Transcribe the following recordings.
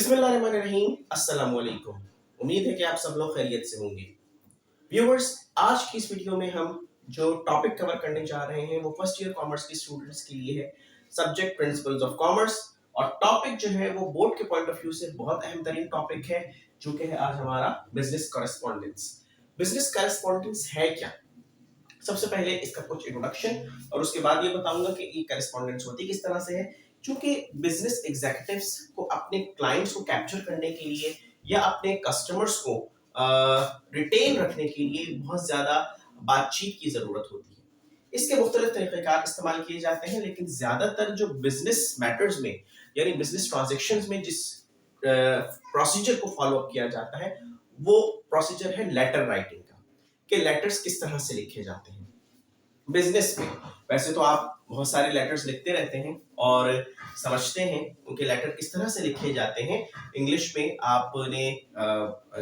बिस्मिल्लाहिर्रहमानिर्रहीम। अस्सलाम वालेकुम। उम्मीद है कि आप सब लोग खैरियत से होंगे। व्यूअर्स, आज की इस वीडियो में हम जो टॉपिक कवर करने जा रहे हैं वो फर्स्ट ईयर कॉमर्स के स्टूडेंट्स के लिए है। सब्जेक्ट प्रिंसिपल्स ऑफ कॉमर्स, और टॉपिक जो है वो बोर्ड के पॉइंट ऑफ व्यू से बहुत अहम तरीन टॉपिक है, जो कि है आज हमारा बिजनेस कॉरेस्पॉन्डेंस। बिजनेस कॉरेस्पॉन्डेंस है क्या? सबसे पहले इसका कुछ इंट्रोडक्शन, और उसके बाद ये बताऊंगा कि ये करेस्पॉन्डेंस होती किस तरह से है। क्योंकि बिजनेस एग्जीक्यूटिव्स को अपने क्लाइंट्स को कैप्चर करने के लिए या अपने कस्टमर्स को रिटेन रखने के लिए बहुत ज्यादा बातचीत की जरूरत होती है। इसके मुख्तलिफ तरीक़ेकार इस्तेमाल किए जाते हैं, लेकिन ज्यादातर जो बिजनेस मैटर्स में यानी बिजनेस ट्रांजेक्शन्स में जिस प्रोसीजर को फॉलो अप किया जाता है वो प्रोसीजर है लेटर राइटिंग का, कि लेटर्स किस तरह से लिखे जाते हैं बिजनेस में। वैसे तो आप बहुत सारे लेटर्स लिखते रहते हैं और समझते हैं उनके लेटर किस तरह से लिखे जाते हैं। इंग्लिश में आपने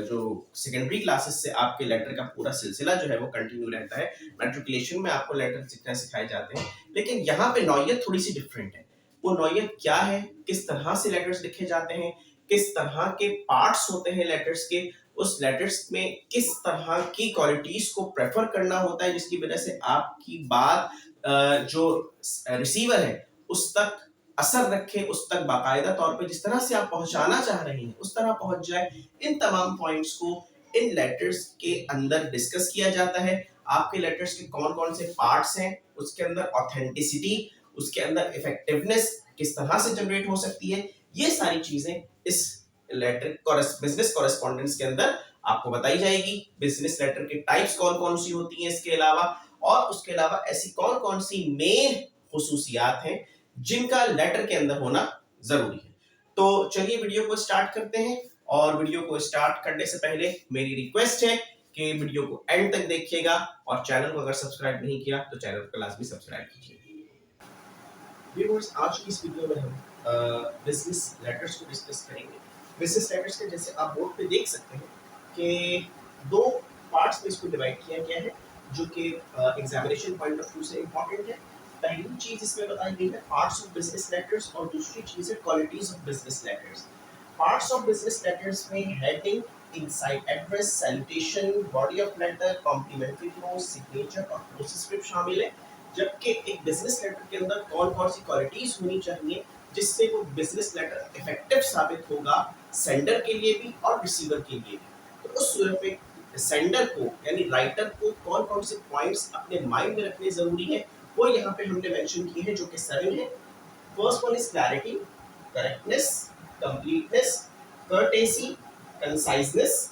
जो सेकेंडरी क्लासेस से आपके लेटर का पूरा सिलसिला जो है वो कंटिन्यू रहता है। मैट्रिकुलेशन में आपको लेटर लिखना सिखाए जाते हैं, लेकिन यहाँ पे नौयत थोड़ी सी डिफरेंट है। वो नौयत क्या है, किस तरह से लेटर्स लिखे जाते हैं, किस तरह के पार्ट्स होते हैं लेटर्स के, उस लेटर्स में किस तरह की क्वालिटीज को प्रेफर करना होता है जिसकी वजह से आपकी बात जो रिसीवर है उस तक असर रखे, उस तक बाकायदा तौर पे जिस तरह से आप पहुंचाना चाह रहे हैं उस तरह पहुंच जाए। इन तमाम पॉइंट्स को इन लेटर्स के अंदर डिस्कस किया जाता है। आपके लेटर्स के कौन कौन से पार्ट्स हैं, उसके अंदर ऑथेंटिसिटी, उसके अंदर इफेक्टिवनेस किस तरह से जनरेट हो सकती है, ये सारी चीजें इस लेटर बिजनेस कॉरेस्पॉन्डेंस के अंदर आपको बताई जाएगी। बिजनेस लेटर के टाइप्स कौन कौन सी होती हैं इसके अलावा, और उसके अलावा ऐसी कौन कौन सी मेन खुसूसियात हैं जिनका लेटर के अंदर होना जरूरी है। तो चलिए वीडियो को स्टार्ट करते हैं, और वीडियो को स्टार्ट करने से पहले मेरी रिक्वेस्ट है कि वीडियो को एंड तक देखिएगा, और चैनल को अगर सब्सक्राइब नहीं किया तो चैनल को लाजमी सब्सक्राइब कीजिए। व्यूअर्स, आज की इस वीडियो में हम बिजनेस लेटर्स को डिस्कस करेंगे। बिजनेस लेटर्स के जैसे आप बोर्ड पे देख सकते हैं कि दो पार्ट्स में इसको डिवाइड किया गया है, जो कि एग्जामिनेशन पॉइंट ऑफ व्यू से इंपॉर्टेंट है। पहली चीज इसमें बताई गई है पार्ट्स ऑफ बिजनेस लेटर्स, और दूसरी चीज है qualities of business letters. Parts of business letters में heading, inside address, salutation, body of letter, complimentary note, signature और पोस्टस्क्रिप्ट शामिल है। जबकि एक बिजनेस लेटर के अंदर कौन कौन सी क्वालिटीज होनी चाहिए जिससे वो बिजनेस लेटर इफेक्टिव साबित होगा सेंडर के लिए भी और रिसीवर के लिए भी। तो उस सूरत में सेंडर को यानी राइटर को कौन कौन से पॉइंट्स अपने माइंड में रखने जरूरी है वो यहाँ पे हमने मेंशन किए हैं, जो कि 7 है। First one is clarity, correctness, completeness, courtesy, conciseness,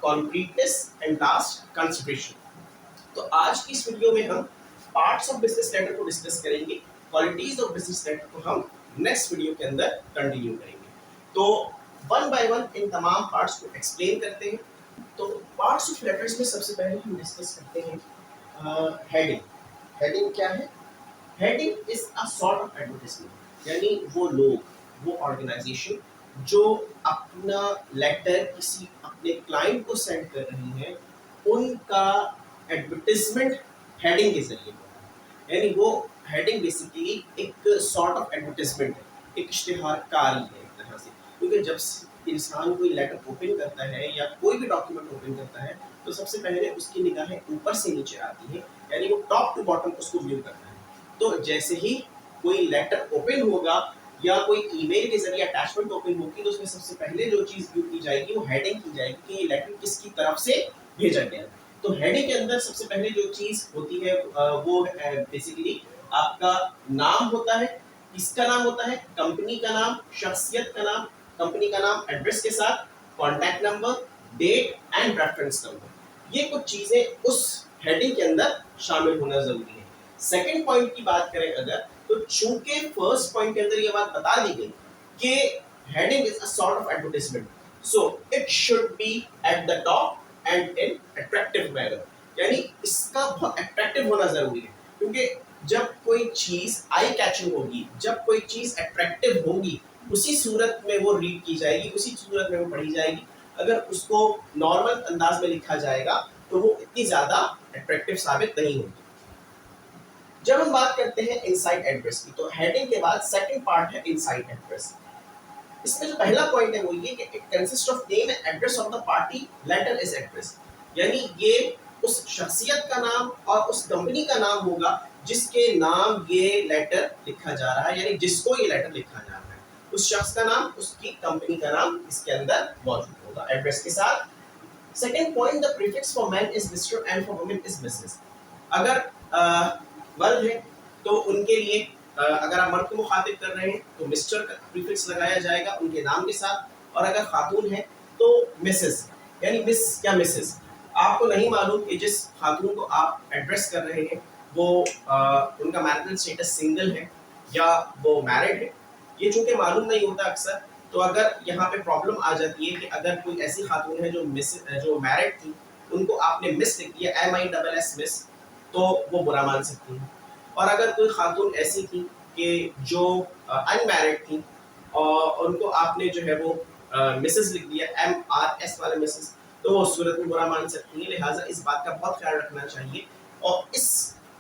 concreteness and last consideration. तो आज की इस वीडियो में हम पार्ट्स ऑफ बिजनेस लेटर को डिस्कस करेंगे, क्वालिटीज ऑफ बिजनेस लेटर को हम नेक्स्ट वीडियो के अंदर कंटिन्यू करेंगे। तो वन बाय वन इन तमाम पार्ट्स को एक्सप्लेन करते हैं। तो पार्ट्स ऑफ लेटर्स में सबसे पहले हम डिस्कस करते हैं हेडिंग। हेडिंग क्या है? Heading is a sort of advertisement, यानी वो लोग, वो ऑर्गेनाइजेशन जो अपना लेटर किसी अपने क्लाइंट को सेंड कर रही है, उनका एडवर्टाइजमेंट हेडिंग के जरिए होता है। यानी वो हेडिंग बेसिकली एक सॉर्ट ऑफ एडवर्टाइजमेंट है, एक इश्तिहारकारी है एक तरह से। क्योंकि जब इंसान कोई लेटर ओपन करता है या कोई भी डॉक्यूमेंट ओपन करता है तो सबसे पहले उसकी निगाहें ऊपर से नीचे आती है, यानी वो टॉप टू बॉटम उसको व्यू करता है। तो जैसे ही कोई लेटर ओपन होगा या कोई ईमेल के जरिए अटैचमेंट ओपन होगी तो उसमें सबसे पहले जो चीज व्यू की जाएगी वो हेडिंग की जाएगी कि ये लेटर किसकी तरफ से भेजा गया है। तो हेडिंग के अंदर सबसे पहले जो चीज होती है वो बेसिकली आपका नाम होता है, किसका नाम होता है, कंपनी का नाम, शख्सियत का नाम, कंपनी का नाम एड्रेस के साथ, contact number, date and reference number. ये कुछ चीजें उस हेडिंग के अंदर शामिल होना जरूरी है। सेकंड पॉइंट की बात करें अगर, तो चूंकि फर्स्ट पॉइंट के अंदर ये बात बता दी गई कि heading is a sort of advertisement, so it should be at the top and in attractive manner, यानी इसका बहुत अट्रैक्टिव होना जरूरी है। क्योंकि जब कोई चीज आई कैचिंग होगी, जब कोई चीज अट्रैक्टिव होगी, उसी सूरत में वो रीड की जाएगी, उसी सूरत में वो पढ़ी जाएगी। अगर उसको नॉर्मल अंदाज में लिखा जाएगा तो वो इतनी ज्यादा अट्रैक्टिव साबित नहीं होगी। जब हम बात करते हैं इनसाइड एड्रेस की, तो हेडिंग के बाद सेकंड पार्ट है इनसाइड एड्रेस। इसमें जो पहला पॉइंट है वो ये कि it consist of name and address of the party, letter is address, यानी ये उस शख्सियत का नाम और उस कंपनी का नाम होगा जिसके नाम ये लेटर लिखा जा रहा है, यानी जिसको ये लेटर लिखा जा रहा है उस शख्स का नाम, उसकी कंपनी का नाम इसके अंदर मौजूद होगा एड्रेस के साथ। Second point, the prefix for man is mister and for women is Mrs. अगर मर्द है तो उनके लिए अगर आप मर्द को मुखातिब कर रहे हैं तो मिस्टर का प्रीफिक्स लगाया जाएगा उनके नाम के साथ, और अगर खातून है तो मिसेस, यानी मिस या मिसेस। आपको नहीं मालूम कि जिस खातून को आप एड्रेस कर रहे हैं वो उनका मैरिटल स्टेटस सिंगल है या वो मैरिड है, ये चूंकि मालूम नहीं होता अक्सर, तो अगर यहाँ पे प्रॉब्लम आ जाती है कि अगर कोई ऐसी खातून है जो मैरिड थी, उनको आपने मिस लिख दिया, MISS मिस, तो वो बुरा मान सकती है। और अगर कोई खातून ऐसी थी कि जो अनमैरिड थी और उनको आपने जो है वो मिसेस लिख दिया, MRS वाले मिसेस, तो वो उस सूरत में बुरा मान सकती है। लिहाजा इस बात का बहुत ख्याल रखना चाहिए, और इस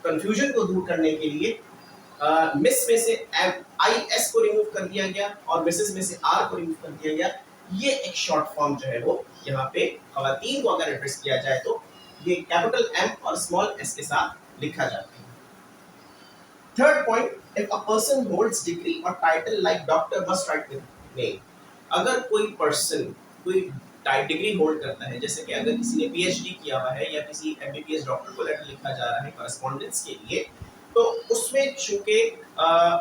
कंफ्यूजन को दूर करने के लिए मिस में से IS को रिमूव कर दिया गया और मिसेस में से R को रिमूव कर दिया गया। ये एक शॉर्ट फॉर्म जो है वो यहाँ पे खवातीन को अगर एड्रेस किया जाए तो ये कैपिटल M और स्मॉल s के साथ लिखा जाता है। Third point, if a person holds degree और title like doctor must write with name. अगर कोई पर्सन कोई डिग्री होल्ड करता है, जैसे कि अगर किसी ने PhD किया हुआ है या किसी MBBS डॉक्टर को लेटर लिखा जा रहा है कॉरेस्पॉन्डेंस के लिए, तो उसमें चूंकि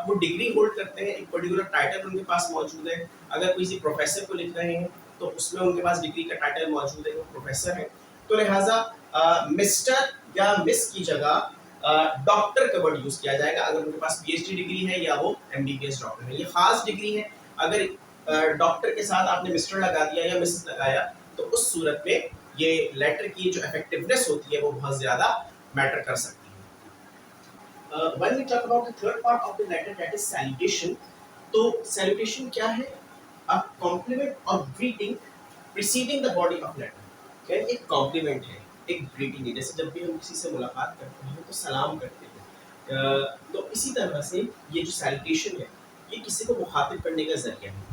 वो डिग्री होल्ड करते हैं, एक पर्टिकुलर टाइटल उनके पास मौजूद है। अगर किसी प्रोफेसर को लिख रहे हैं तो उसमें उनके पास डिग्री का टाइटल मौजूद है, वो प्रोफेसर है, तो लिहाजा मिस्टर या मिस की जगह डॉक्टर का वर्ड यूज किया जाएगा अगर उनके पास PhD डिग्री है या वो MBBS डॉक्टर है। ये खास डिग्री है, अगर डॉक्टर के साथ आपने मिस्टर लगा दिया या मिसेस लगाया तो उस सूरत में ये लेटर की जो इफेक्टिवनेस होती है वो बहुत ज्यादा मैटर कर सकती है। When we talk about the third part of the letter, that is salutation, तो salutation क्या है? A compliment or greeting preceding the body of letter, यानी एक कॉम्प्लीमेंट है, एक ग्रीटिंग है। जैसे जब भी हम किसी से मुलाकात करते हैं तो सलाम करते हैं, तो इसी तरह से ये जो सैल्यूटेशन है ये किसी को मुखातिब करने का जरिया है।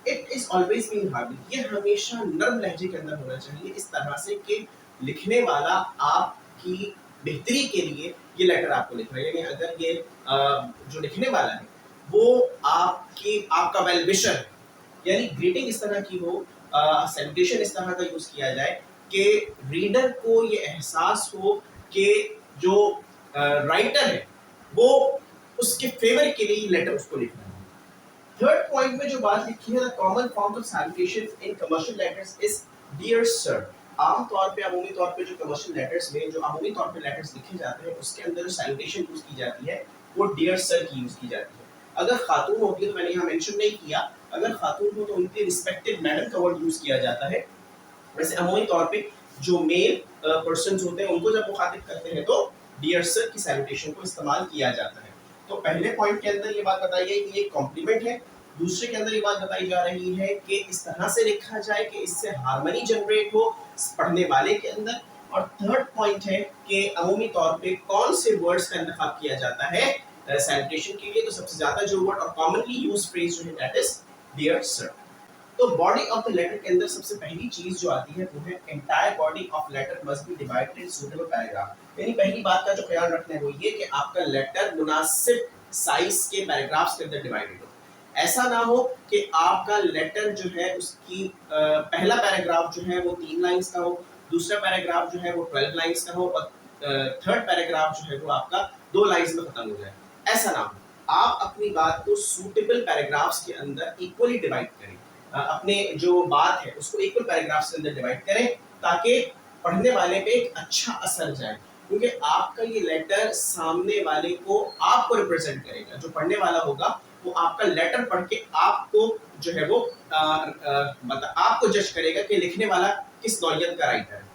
It is always been hard, ये हमेशा नर्म लहजे के अंदर होना चाहिए, इस तरह से कि लिखने वाला आपकी बेहतरी के लिए ये लेटर आपको लिख रहा है, यानी अगर ये जो लिखने वाला है वो आपका वेल विशर है, यानी ग्रीटिंग इस तरह की हो, सैल्यूटेशन इस तरह का यूज किया जाए कि रीडर को ये एहसास हो कि जो राइटर है वो उसके फेवर के लिए लेटर उसको लिखना है। थर्ड पॉइंट में जो बात लिखी है, the common form of salutation in commercial letters is dear sir. आम तौर पे अमूमी तौर पे जो कमर्शियल लेटर्स में जो अमूमी तौर पे लेटर्स लिखे जाते हैं उसके अंदर जो सैल्यूटेशन यूज की जाती है वो डियर सर की यूज की जाती है। अगर खातून होती है तो मैंने यहाँ मेंशन नहीं किया, अगर खातून हो तो उनके रिस्पेक्टिव मैडम का वर्ड यूज किया जाता है। वैसे अमूमी तौर पे जो मेल पर्सन्स होते हैं उनको जब मुखातिब करते हैं तो डियर सर की सैल्यूटेशन को इस्तेमाल किया जाता है। तो पहले पॉइंट के अंदर ये बात बताई गई कि ये कॉम्प्लीमेंट है, दूसरे के अंदर ये बात बताई जा रही है कि इस तरह से लिखा जाए कि इससे हार्मनी जनरेट हो पढ़ने वाले के अंदर। और थर्ड पॉइंट है कि अमूमी तौर पे कौन से वर्ड्स का इंतखाब किया जाता है सैल्यूटेशन के लिए, तो सबसे ज्यादा जो वर्ड और कॉमनली यूज फ्रेज जो है दैट इज डियर सर। तो बॉडी ऑफ द लेटर के अंदर सबसे पहली चीज जो आती है वो है entire body of letter must be divided in suitable paragraph, यानी पहली बात का जो ख्याल रखना है वो ये कि आपका लेटर मुनासिब साइज के पैराग्राफ्स के अंदर डिवाइडेड हो। ऐसा ना हो कि आपका लेटर जो है उसकी पहला पैराग्राफ जो है वो 3 लाइंस का हो, दूसरा पैराग्राफ जो है वो 12 लाइंस का हो और थर्ड पैराग्राफ जो है वो आपका 2 लाइंस में खत्म हो जाए। ऐसा ना हो, आप अपनी बात को सूटेबल पैराग्राफ्स के अंदर इक्वली डिवाइड करें, अपने जो बात है उसको इक्वल पैराग्राफ्स के अंदर डिवाइड करें ताकि पढ़ने वाले पे एक अच्छा असर जाए, क्योंकि आपका ये लेटर सामने वाले को आपको रिप्रेजेंट करेगा। जो पढ़ने वाला होगा वो आपका लेटर पढ़ के आपको जो है वो आपको जज करेगा कि लिखने वाला किस नौइयत का राइटर है।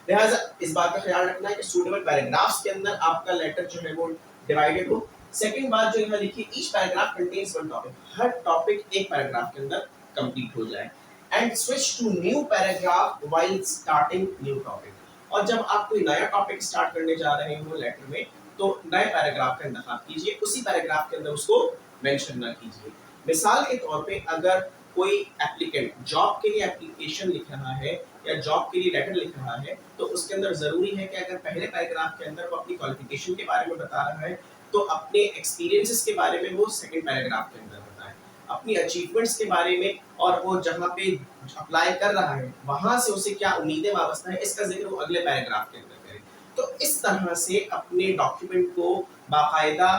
लिहाजा इस बात का ख्याल रखना है कि सूटेबल पैराग्राफ्स के अंदर आपका लेटर जो है वो डिवाइडेड हो। सेकंड बात जो यहाँ लिखी, each paragraph contains one topic, हर टॉपिक एक पैराग्राफ के अंदर कंप्लीट हो जाए। And switch to new paragraph while starting new topic, और जब आप कोई नया टॉपिक स्टार्ट करने जा रहे हो लेटर में तो नए पैराग्राफ का इंतखाब कीजिए, उसी पैराग्राफ के अंदर उसको मेंशन ना कीजिए। मिसाल के तौर पे अगर कोई एप्लीकेंट जॉब के लिए एप्लीकेशन लिख रहा है या जॉब के लिए लेटर लिख रहा है, तो उसके अंदर जरूरी है कि अगर पहले पैराग्राफ के अंदर वो अपनी क्वालिफिकेशन के बारे में बता रहा है, तो अपने एक्सपीरियंसेस के बारे में वो सेकंड पैराग्राफ के अंदर बताए, अपनी अचीवमेंट्स के बारे में, और वो जहाँ पे अप्लाई कर रहा है वहां से उसे क्या उम्मीदें वाबस्ता है इसका जिक्र वो अगले पैराग्राफ के अंदर करे। तो इस तरह से अपने डॉक्यूमेंट को बाकायदा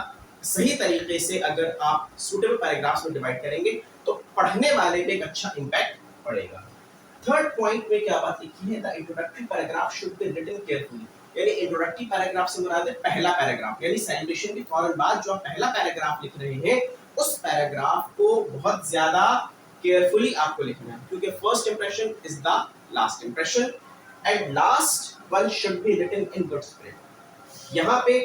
सही तरीके से अगर आप सूटेबल पैराग्राफ्स में डिवाइड करेंगे तो पढ़ने वाले पे एक अच्छा इम्पैक्ट पड़ेगा। थर्ड पॉइंट में क्या बात लिखी है, the introductory paragraph should be written carefully, यानी इंट्रोडक्टरी पैराग्राफ से मुराद है पहला पैराग्राफ, यानी सेलिब्रेशन के फौरन बाद जो आप पहला पैराग्राफ लिख रहे हैं उस पैराग्राफ को बहुत ज्यादा केयरफुली आपको लिखना है, क्योंकि first impression is the last impression and last one should be written in good spirit. यहाँ पे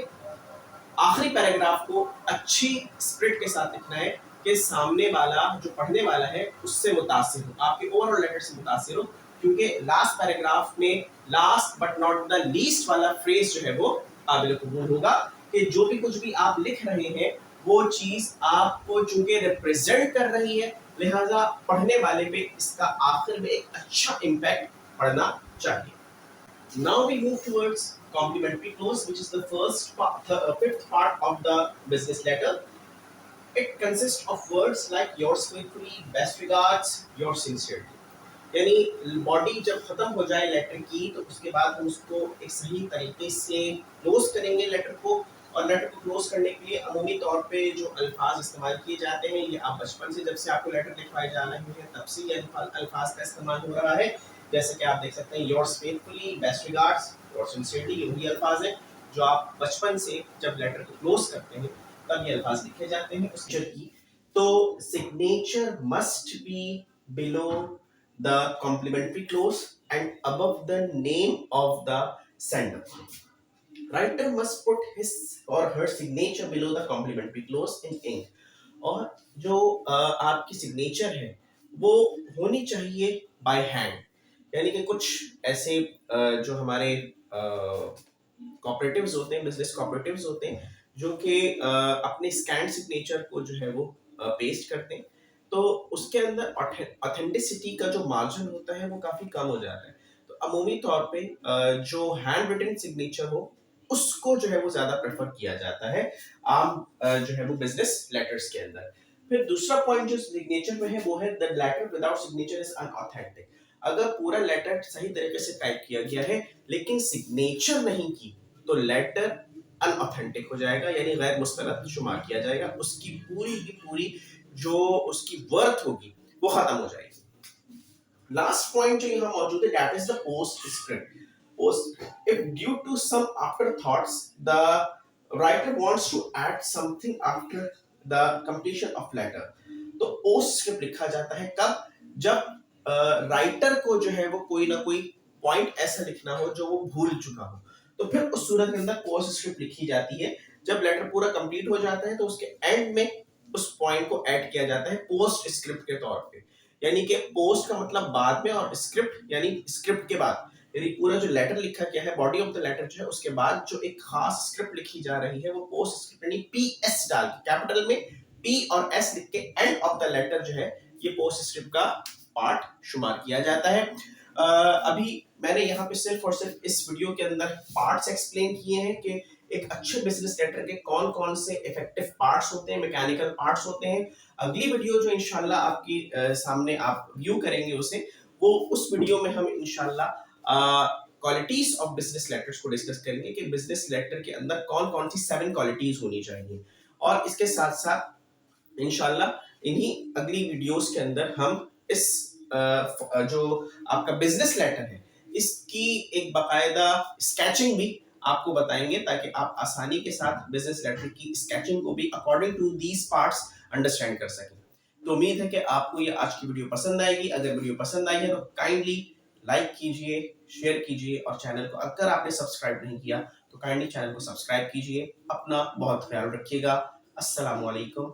आखिरी पैराग्राफ को अच्छी स्पिरिट के साथ लिखना है कि सामने वाला जो पढ़ने वाला है उससे मुतासिर हो, आपके ओवरऑल लेटर से मुतासिर हो, क्योंकि लास्ट पैराग्राफ में last but not the least वाला फ्रेज जो है वो काबिल कबूल होगा कि जो भी कुछ भी आप लिख रहे हैं वो चीज आपको चूंकि रिप्रेजेंट कर रही है, लिहाजा पढ़ने वाले पे इसका आखिर में एक अच्छा इम्पैक्ट पड़ना चाहिए। Now we move towards complementary clause, which is the fifth part of the business letter. It consists of words like yours faithfully, best regards, yours sincerely. यानी बॉडी जब खत्म हो जाए लेटर की तो उसके बाद हम उसको एक सही तरीके से क्लोज करेंगे लेटर को, और लेटर को क्लोज करने के लिए अमूमी तौर पे जो अल्फाज इस्तेमाल किए जाते हैं, ये आप बचपन से जब से आपको लेटर लिखवाए जा रहे हैं तब से ये अल्फाज का इस्तेमाल हो रहा है। जैसे कि आप देख सकते हैं yours faithfully, best regards, yours sincerely, ये वही अल्फाज है जो आप बचपन से जब लेटर को क्लोज करते हैं तब ये अल्फाज लिखे जाते हैं उस लेटर की। तो signature must be below the complementary clause and above the name of the sender. Writer must put his or her signature below the complementary clause in ink. और जो आपकी सिग्नेचर है वो होनी चाहिए बाय हैंड, यानी कि कुछ ऐसे जो हमारे कॉपरेटिव्स होते हैं, बिजनेस कॉपरेटिव्स होते हैं जो कि अपने स्कैन सिग्नेचर को जो है वो पेस्ट करते हैं, तो उसके अंदर ऑथेंटिसिटी का जो मार्जिन होता है वो काफी कम हो जाता है। तो अमूमी तौर पे जो हैंड रिटन सिग्नेचर हो उसको जो है वो ज्यादा प्रेफर किया जाता है आम जो है वो बिजनेस लेटर्स के अंदर। फिर दूसरा पॉइंट जो सिग्नेचर में है वो है the letter without signature is unauthentic. अगर पूरा लेटर सही तरीके से टाइप किया गया है लेकिन सिग्नेचर नहीं की तो लेटर अनऑथेंटिक हो जाएगा, यानी गैर मुस्तरद शुमार किया जाएगा, उसकी पूरी की पूरी जो उसकी वर्थ होगी वो खत्म हो जाएगी। लास्ट पॉइंट जो यहाँ मौजूद है that is the postscript. Post if due to some after thoughts the writer wants to add something after the completion of letter, तो पोस्ट स्क्रिप्ट लिखा जाता है कब, जब राइटर को जो है वो कोई ना कोई पॉइंट ऐसा लिखना हो जो वो भूल चुका हो, तो फिर उस सूरत के अंदर पोस्ट स्क्रिप्ट लिखी जाती है। जब लेटर पूरा कंप्लीट हो जाता है तो उसके एंड में उस पॉइंट को ऐड किया जाता है पोस्ट स्क्रिप्ट के तौर पे, यानी कि पोस्ट का मतलब बाद में और स्क्रिप्ट यानी स्क्रिप्ट के बाद, यानी पूरा जो लेटर लिखा गया है बॉडी ऑफ द लेटर जो है उसके बाद जो एक खास स्क्रिप्ट लिखी जा रही है वो पोस्ट स्क्रिप्ट, यानी पीएस डाल के कैपिटल में पी और एस लिख के एंड ऑफ द लेटर जो है ये पोस्ट स्क्रिप्ट का पार्ट शुमार किया जाता है। अभी मैंने यहाँ पे सिर्फ और सिर्फ इस वीडियो के अंदर पार्ट्स एक्सप्लेन किए हैं कि एक अच्छे बिजनेस लेटर के कौन कौन से इफेक्टिव पार्ट्स होते हैं, मैकेनिकल पार्ट्स होते हैं। अगली वीडियो जो इंशाल्लाह आपकी सामने आप व्यू करेंगे उसे, वो उस वीडियो में हम इंशाल्लाह क्वालिटीज ऑफ बिजनेस लेटर्स को डिस्कस करेंगे कि बिजनेस लेटर के अंदर कौन कौन सी 7 क्वालिटीज होनी चाहिए, और इसके साथ साथ इंशाल्लाह इन्हीं अगली वीडियोस के अंदर हम इस जो आपका बिजनेस लेटर है इसकी एक बाकायदा स्केचिंग भी आपको बताएंगे ताकि आप आसानी के साथ बिजनेस लेटर की स्केचिंग को भी according to these parts understand कर सकें। तो उम्मीद है कि आपको ये आज की वीडियो पसंद आएगी। अगर वीडियो पसंद आई है तो काइंडली लाइक कीजिए, शेयर कीजिए, और चैनल को अगर आपने सब्सक्राइब नहीं किया तो काइंडली चैनल को सब्सक्राइब कीजिए। अपना बहुत ख्याल रखिएगा। अस्सलाम वालेकुम।